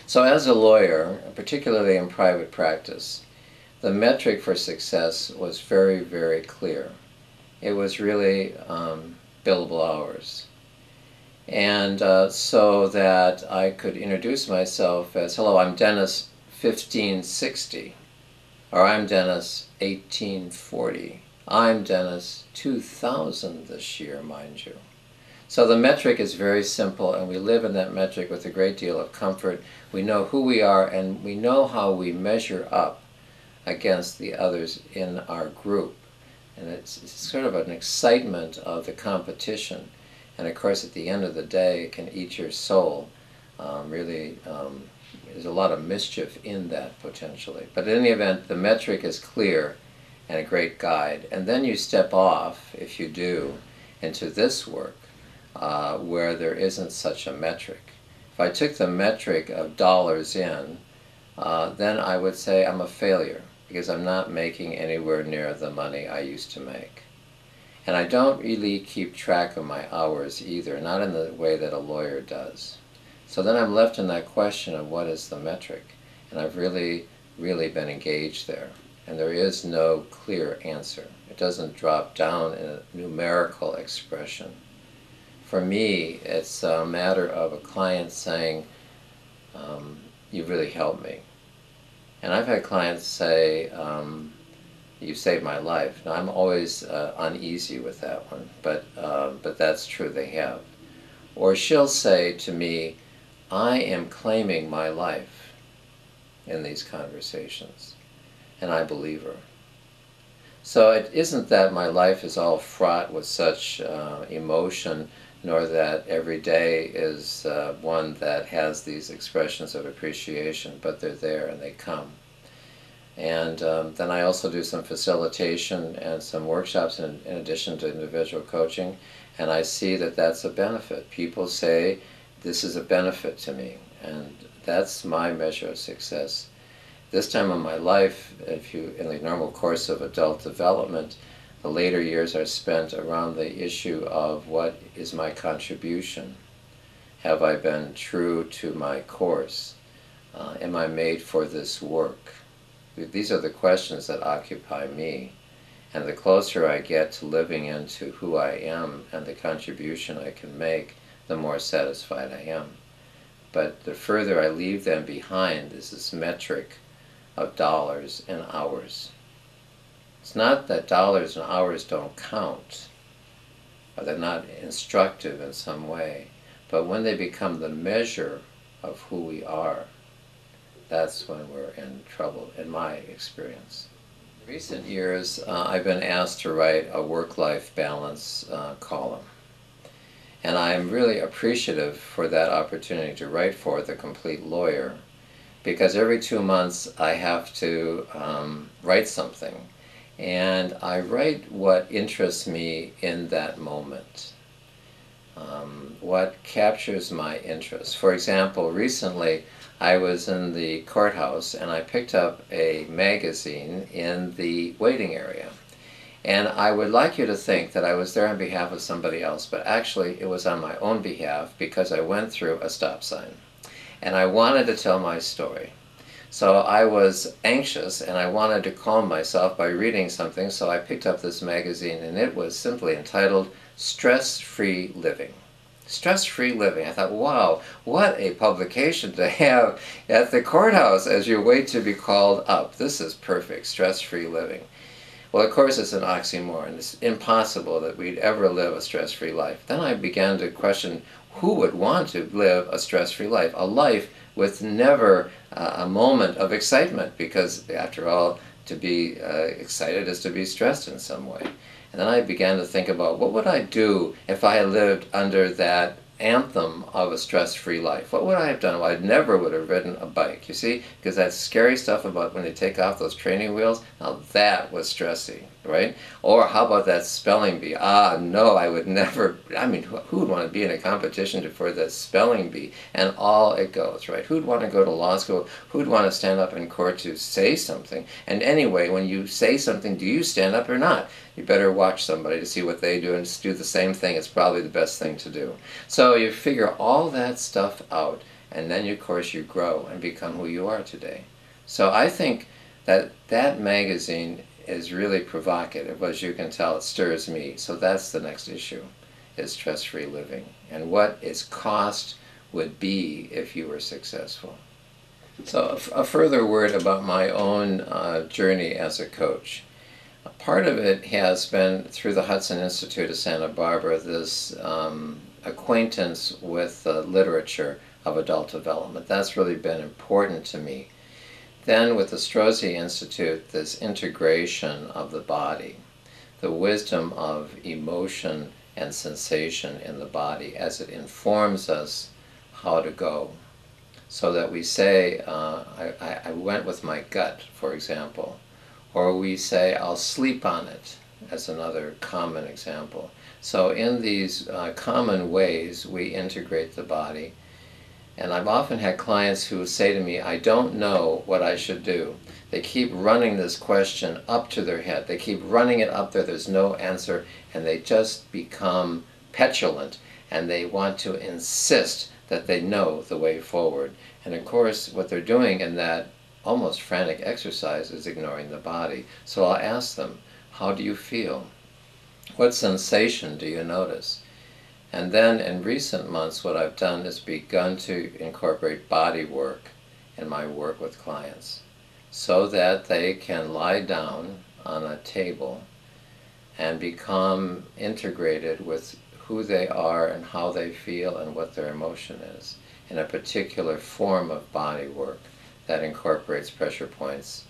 So as a lawyer, particularly in private practice, the metric for success was very, very clear. It was really billable hours. And so that I could introduce myself as, hello, I'm Dennis 1560, or I'm Dennis 1840. I'm Dennis 2000 this year, mind you. So the metric is very simple, and we live in that metric with a great deal of comfort. We know who we are, and we know how we measure up against the others in our group. And it's sort of an excitement of the competition. And of course, at the end of the day, it can eat your soul. There's a lot of mischief in that, potentially. But in any event, the metric is clear and a great guide. And then you step off, if you do, into this work, where there isn't such a metric. If I took the metric of dollars in, then I would say I'm a failure, because I'm not making anywhere near the money I used to make. And I don't really keep track of my hours either, not in the way that a lawyer does. So then I'm left in that question of what is the metric? And I've really been engaged there. And there is no clear answer. It doesn't drop down in a numerical expression. For me, it's a matter of a client saying, you've really helped me. And I've had clients say, you saved my life. Now, I'm always uneasy with that one, but that's true, they have. Or she'll say to me, I am claiming my life in these conversations, and I believe her. So it isn't that my life is all fraught with such emotion, nor that every day is one that has these expressions of appreciation, but they're there and they come. And then I also do some facilitation and some workshops in addition to individual coaching, and I see that that's a benefit. People say, this is a benefit to me, and that's my measure of success. This time of my life, in the normal course of adult development, the later years are spent around the issue of what is my contribution? Have I been true to my course? Am I made for this work? These are the questions that occupy me. And the closer I get to living into who I am and the contribution I can make, the more satisfied I am. But the further I leave them behind is this metric of dollars and hours. It's not that dollars and hours don't count, or they're not instructive in some way, but when they become the measure of who we are, that's when we're in trouble, in my experience. In recent years, I've been asked to write a work-life balance column. And I'm really appreciative for that opportunity to write for The Complete Lawyer, because every 2 months I have to write something. And I write what interests me in that moment, what captures my interest. For example, recently I was in the courthouse and I picked up a magazine in the waiting area. And I would like you to think that I was there on behalf of somebody else, but actually it was on my own behalf, because I went through a stop sign. And I wanted to tell my story. So I was anxious and I wanted to calm myself by reading something, so I picked up this magazine, and it was simply entitled Stress-Free Living. Stress-Free Living. I thought, wow, what a publication to have at the courthouse as you wait to be called up. This is perfect, stress-free living. Well, of course, it's an oxymoron. It's impossible that we'd ever live a stress-free life. Then I began to question, who would want to live a stress-free life? A life with never a moment of excitement, because after all, to be excited is to be stressed in some way. And then I began to think about, what would I do if I had lived under that anthem of a stress-free life? What would I have done? Well, I never would have ridden a bike, you see, because that scary stuff about when they take off those training wheels, now that was stressy, right? Or how about that spelling bee? Ah, no, I would never, I mean, who would want to be in a competition for the spelling bee? And all it goes, right? Who'd want to go to law school? Who'd want to stand up in court to say something? And anyway, when you say something, do you stand up or not? You better watch somebody to see what they do and do the same thing. It's probably the best thing to do. So you figure all that stuff out, and then of course you grow and become who you are today. So I think that that magazine is really provocative. As you can tell, it stirs me. So that's the next issue, is stress-free living, and what its cost would be if you were successful. So a further word about my own journey as a coach. Part of it has been through the Hudson Institute of Santa Barbara, this acquaintance with the literature of adult development. That's really been important to me. Then with the Strozzi Institute, this integration of the body, the wisdom of emotion and sensation in the body as it informs us how to go. So that we say, I went with my gut, for example, or we say, I'll sleep on it, as another common example. So in these common ways, we integrate the body. And I've often had clients who say to me, I don't know what I should do. They keep running this question up to their head. They keep running it up there. There's no answer. And they just become petulant. And they want to insist that they know the way forward. And of course, what they're doing in that almost frantic exercise is ignoring the body. So I'll ask them, how do you feel? What sensation do you notice? And then in recent months, what I've done is begun to incorporate body work in my work with clients, so that they can lie down on a table and become integrated with who they are and how they feel and what their emotion is in a particular form of body work that incorporates pressure points,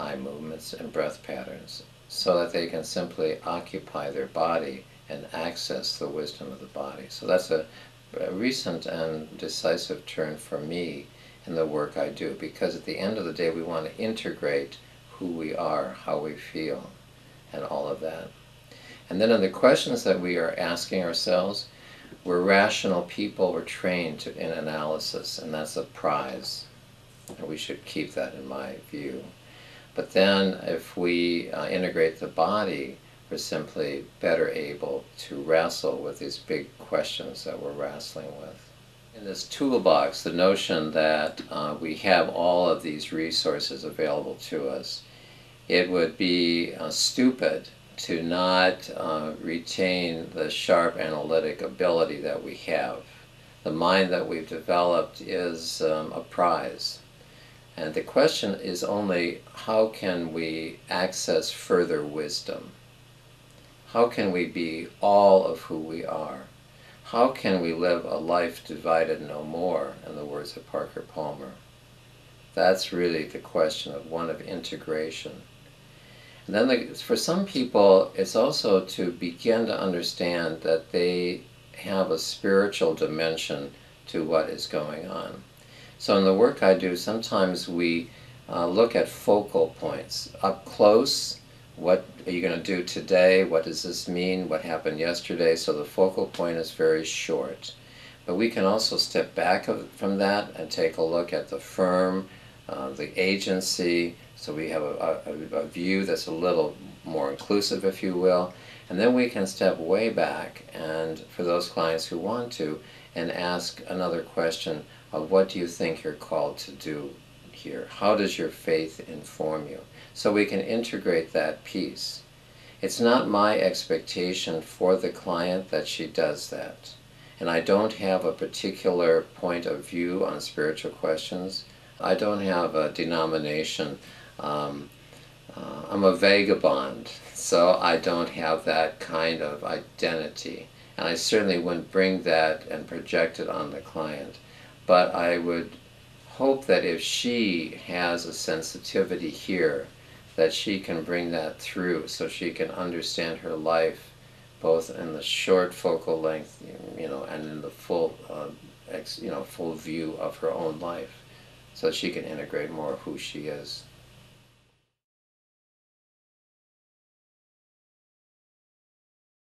eye movements, and breath patterns, so that they can simply occupy their body and access the wisdom of the body. So that's a recent and decisive turn for me in the work I do, because at the end of the day we want to integrate who we are, how we feel, and all of that. And then in the questions that we are asking ourselves, we're rational people, we're trained in analysis, and that's a prize. And we should keep that in my view. But then if we integrate the body, we're simply better able to wrestle with these big questions that we're wrestling with. In this toolbox, the notion that we have all of these resources available to us, it would be stupid to not retain the sharp analytic ability that we have. The mind that we've developed is a prize. And the question is only, how can we access further wisdom? How can we be all of who we are? How can we live a life divided no more, in the words of Parker Palmer? That's really the question, of one of integration. And then for some people, it's also to begin to understand that they have a spiritual dimension to what is going on. So in the work I do, sometimes we look at focal points. Up close, what are you going to do today? What does this mean? What happened yesterday? So the focal point is very short. But we can also step back from that and take a look at the firm, the agency. So we have a view that's a little more inclusive, if you will. And then we can step way back, and for those clients who want to, and ask another question of, what do you think you're called to do here? How does your faith inform you? So we can integrate that piece. It's not my expectation for the client that she does that. And I don't have a particular point of view on spiritual questions. I don't have a denomination. I'm a vagabond, so I don't have that kind of identity. And I certainly wouldn't bring that and project it on the client. But I would hope that if she has a sensitivity here, that she can bring that through, so she can understand her life both in the short focal length, and in the full, full view of her own life, so she can integrate more of who she is.